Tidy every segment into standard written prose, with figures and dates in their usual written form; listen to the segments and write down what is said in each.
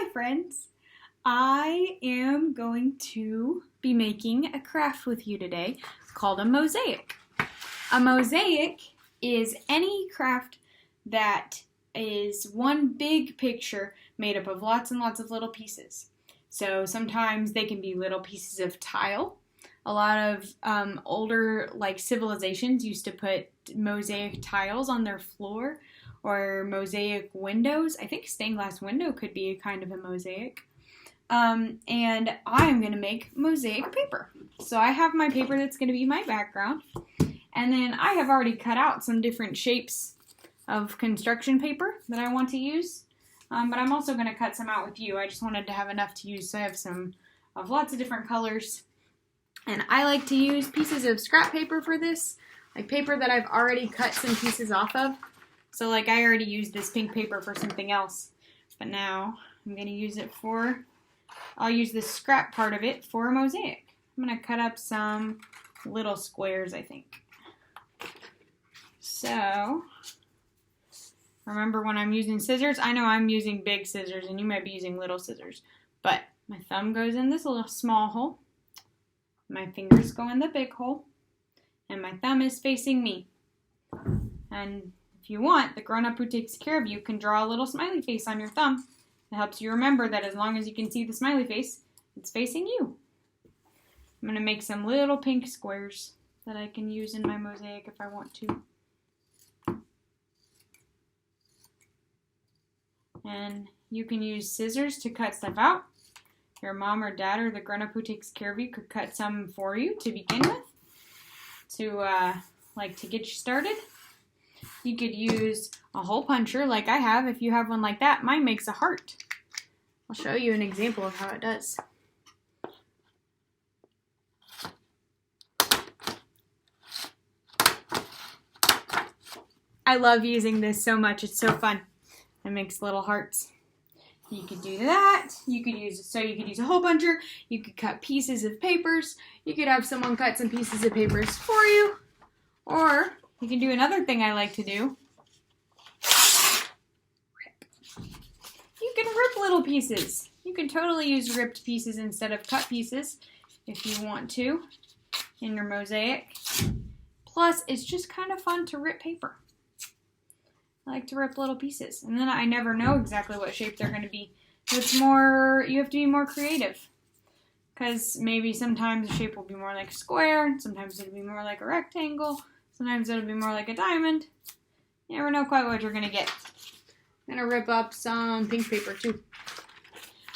Hi friends! I am going to be making a craft with you today called a mosaic. A mosaic is any craft that is one big picture made up of lots and lots of little pieces. So sometimes they can be little pieces of tile. A lot of older civilizations used to put mosaic tiles on their floor or mosaic windows. I think stained glass window could be a kind of a mosaic. And I'm going to make mosaic paper. So I have my paper that's going to be my background. And then I have already cut out some different shapes of construction paper that I want to use. But I'm also going to cut some out with you. I just wanted to have enough to use, so I have some of lots of different colors. And I like to use pieces of scrap paper for this, like paper that I've already cut some pieces off of. So I already used this pink paper for something else, but now I'm going to use it for, I'll use this scrap part of it for a mosaic. I'm going to cut up some little squares, I think. So, remember when I'm using scissors, I know I'm using big scissors and you might be using little scissors, but my thumb goes in this little small hole, my fingers go in the big hole, and my thumb is facing me. And if you want, the grown-up who takes care of you can draw a little smiley face on your thumb. It helps you remember that as long as you can see the smiley face, it's facing you. I'm going to make some little pink squares that I can use in my mosaic if I want to. And you can use scissors to cut stuff out. Your mom or dad or the grown-up who takes care of you could cut some for you to begin with, to get you started. You could use a hole puncher like I have. If you have one like that, mine makes a heart. I'll show you an example of how it does. I love using this so much. It's so fun. It makes little hearts. You could do that. You could use a hole puncher. You could cut pieces of papers. You could have someone cut some pieces of papers for you. Or you can do another thing I like to do. Rip. You can rip little pieces. You can totally use ripped pieces instead of cut pieces if you want to in your mosaic. Plus, it's just kind of fun to rip paper. I like to rip little pieces. And then I never know exactly what shape they're going to be. So you have to be more creative. Because maybe sometimes the shape will be more like a square, sometimes it'll be more like a rectangle, sometimes it'll be more like a diamond. You never know quite what you're going to get. I'm going to rip up some pink paper too.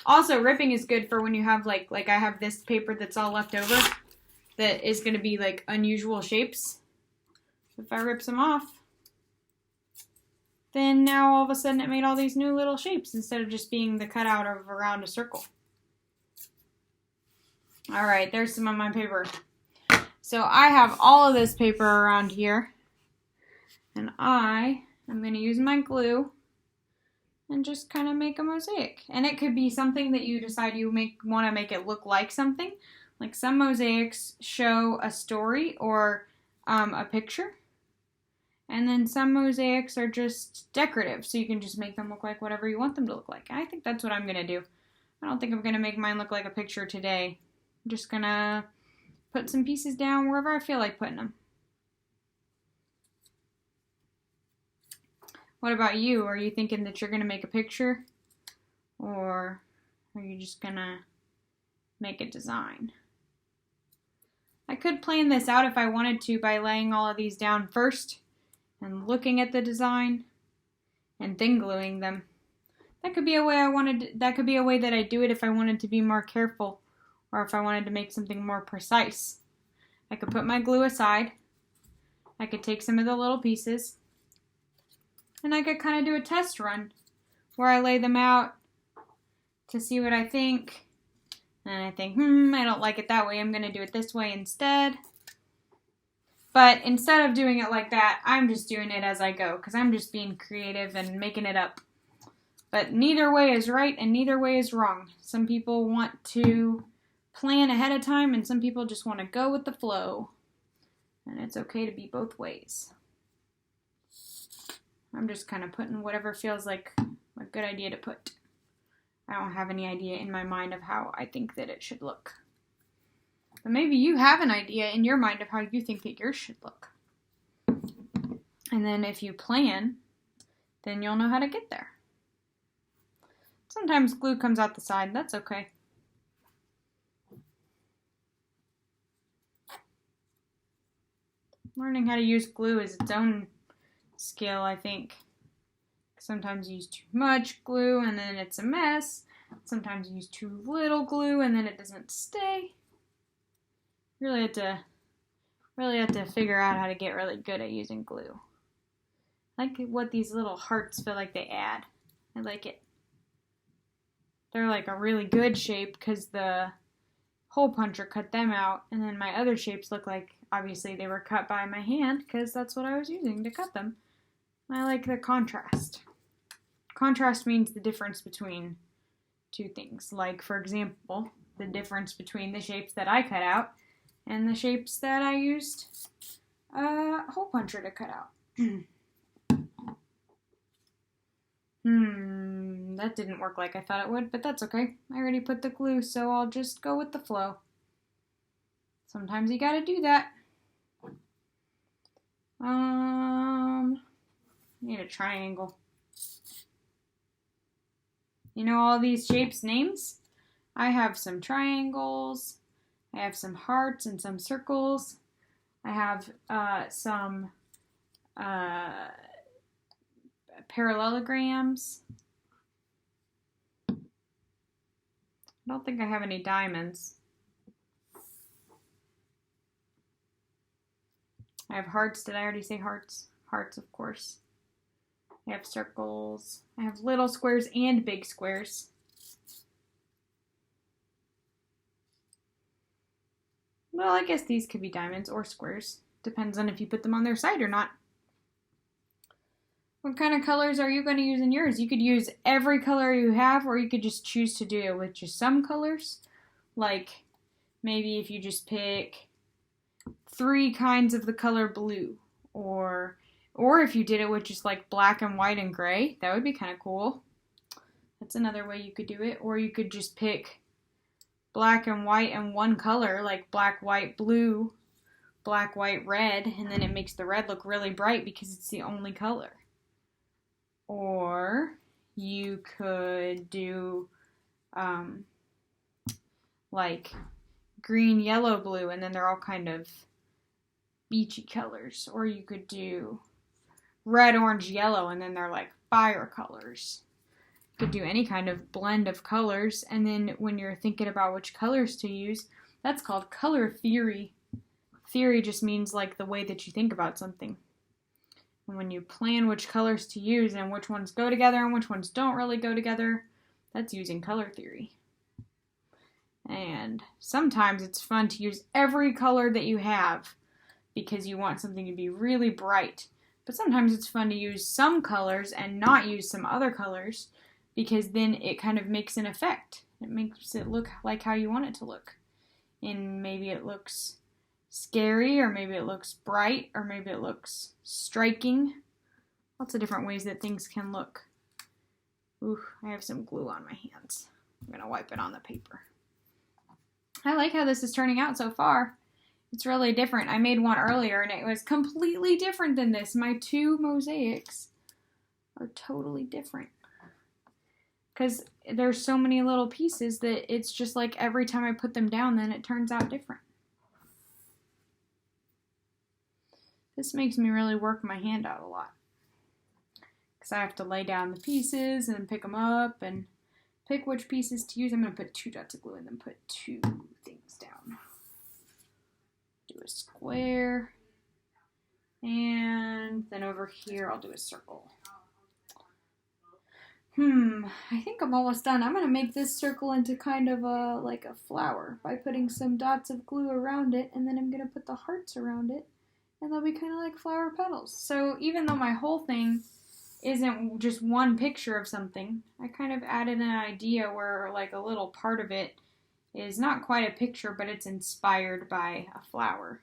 Also, ripping is good for when you have like I have this paper that's all left over that is going to be like unusual shapes. If I rip some off, then now all of a sudden it made all these new little shapes instead of just being the cutout of around a circle. Alright, there's some of my paper. So I have all of this paper around here. And I am going to use my glue and just kind of make a mosaic. And it could be something that you decide you want to make it look like something. Like some mosaics show a story or a picture. And then some mosaics are just decorative, so you can just make them look like whatever you want them to look like. And I think that's what I'm going to do. I don't think I'm going to make mine look like a picture today. I'm just going to put some pieces down wherever I feel like putting them. What about you? Are you thinking that you're going to make a picture? Or are you just going to make a design? I could plan this out if I wanted to by laying all of these down first and looking at the design and then gluing them. That could be a way that I do it if I wanted to be more careful or if I wanted to make something more precise. I could put my glue aside. I could take some of the little pieces and I could kind of do a test run where I lay them out to see what I think. And I think, I don't like it that way. I'm going to do it this way instead. But instead of doing it like that, I'm just doing it as I go because I'm just being creative and making it up. But neither way is right and neither way is wrong. Some people want to plan ahead of time and some people just want to go with the flow. And it's okay to be both ways. I'm just kind of putting whatever feels like a good idea to put. I don't have any idea in my mind of how I think that it should look. But maybe you have an idea in your mind of how you think that yours should look. And then if you plan, then you'll know how to get there. Sometimes glue comes out the side. That's okay. Learning how to use glue is its own skill, I think. Sometimes you use too much glue and then it's a mess. Sometimes you use too little glue and then it doesn't stay. You really have to figure out how to get really good at using glue. I like what these little hearts feel like they add. I like it. They're like a really good shape because the hole puncher cut them out, and then my other shapes look like, obviously, they were cut by my hand because that's what I was using to cut them. I like the contrast. Contrast means the difference between two things. Like, for example, the difference between the shapes that I cut out and the shapes that I used a hole puncher to cut out. That didn't work like I thought it would, but that's okay. I already put the glue, so I'll just go with the flow. Sometimes you gotta do that. Need a triangle. You know all these shapes' names? I have some triangles. I have some hearts and some circles. I have some parallelograms. I don't think I have any diamonds. I have hearts. Did I already say hearts? Hearts, of course. I have circles. I have little squares and big squares. Well, I guess these could be diamonds or squares. Depends on if you put them on their side or not. What kind of colors are you going to use in yours? You could use every color you have, or you could just choose to do it with just some colors. Like, maybe if you just pick 3 kinds of the color blue. Or if you did it with just like black and white and gray, that would be kind of cool. That's another way you could do it. Or you could just pick black and white and one color, like black, white, blue, black, white, red, and then it makes the red look really bright because it's the only color. Or you could do like green, yellow, blue, and then they're all kind of beachy colors. Or you could do red, orange, yellow, and then they're like fire colors. You could do any kind of blend of colors, and then when you're thinking about which colors to use, that's called color theory. Theory just means like the way that you think about something. And when you plan which colors to use and which ones go together and which ones don't really go together, that's using color theory. And sometimes it's fun to use every color that you have because you want something to be really bright. But sometimes it's fun to use some colors and not use some other colors because then it kind of makes an effect. It makes it look like how you want it to look. And maybe it looks scary, or maybe it looks bright, or maybe it looks striking. Lots of different ways that things can look. Ooh, I have some glue on my hands. I'm going to wipe it on the paper. I like how this is turning out so far. It's really different. I made one earlier and it was completely different than this. My 2 mosaics are totally different. Because there's so many little pieces that it's just like every time I put them down, then it turns out different. This makes me really work my hand out a lot. Because I have to lay down the pieces and pick them up and pick which pieces to use. I'm going to put 2 dots of glue and then put 2 things down. Do a square. And then over here I'll do a circle. I think I'm almost done. I'm going to make this circle into kind of like a flower by putting some dots of glue around it, and then I'm going to put the hearts around it, and they'll be kind of like flower petals. So even though my whole thing isn't just one picture of something, I kind of added an idea where like a little part of it is not quite a picture, but it's inspired by a flower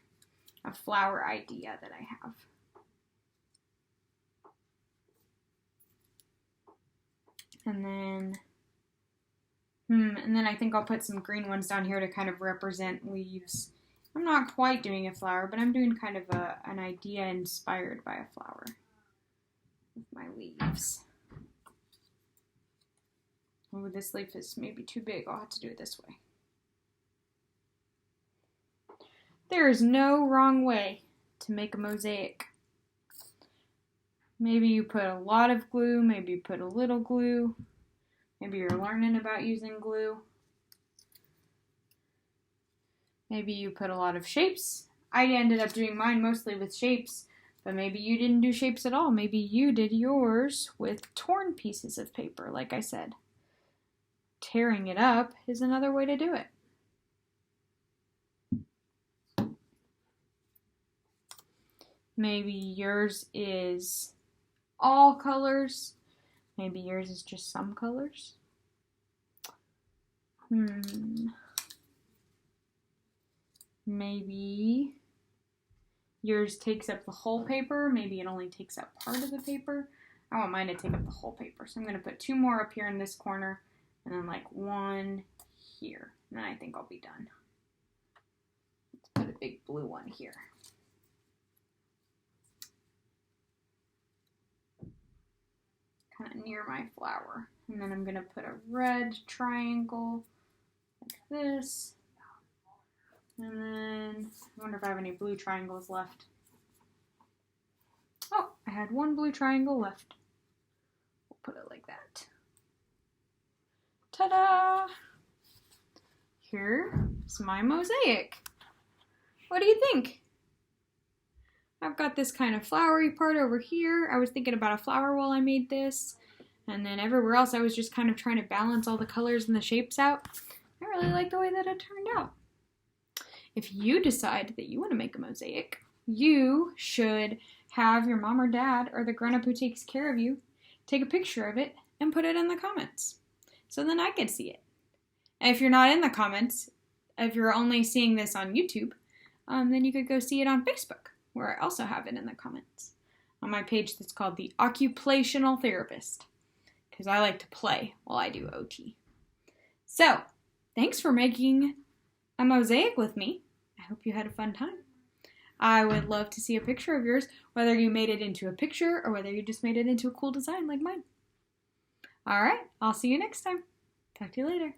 idea that I have. And then And then I think I'll put some green ones down here to kind of represent leaves. I'm not quite doing a flower, but I'm doing kind of an idea inspired by a flower with my leaves. Oh, this leaf is maybe too big. I'll have to do it this way. There is no wrong way to make a mosaic. Maybe you put a lot of glue, maybe you put a little glue. Maybe you're learning about using glue. Maybe you put a lot of shapes. I ended up doing mine mostly with shapes, but maybe you didn't do shapes at all. Maybe you did yours with torn pieces of paper, like I said. Tearing it up is another way to do it. Maybe yours is all colors. Maybe yours is just some colors. Maybe yours takes up the whole paper. Maybe it only takes up part of the paper. I want mine to take up the whole paper. So I'm going to put 2 more up here in this corner and then like 1 here. And then I think I'll be done. Let's put a big blue one here. Kind of near my flower. And then I'm going to put a red triangle like this. And then I wonder if I have any blue triangles left. Oh, I had 1 blue triangle left. We'll put it like that. Ta-da! Here's my mosaic. What do you think? I've got this kind of flowery part over here. I was thinking about a flower while I made this. And then everywhere else I was just kind of trying to balance all the colors and the shapes out. I really like the way that it turned out. If you decide that you want to make a mosaic, you should have your mom or dad or the grown-up who takes care of you take a picture of it and put it in the comments. So then I can see it. And if you're not in the comments, if you're only seeing this on YouTube, then you could go see it on Facebook, where I also have it in the comments. On my page that's called The Occupational Therapist, because I like to play while I do OT. So, thanks for making a mosaic with me. I hope you had a fun time. I would love to see a picture of yours, whether you made it into a picture or whether you just made it into a cool design like mine. All right, I'll see you next time. Talk to you later.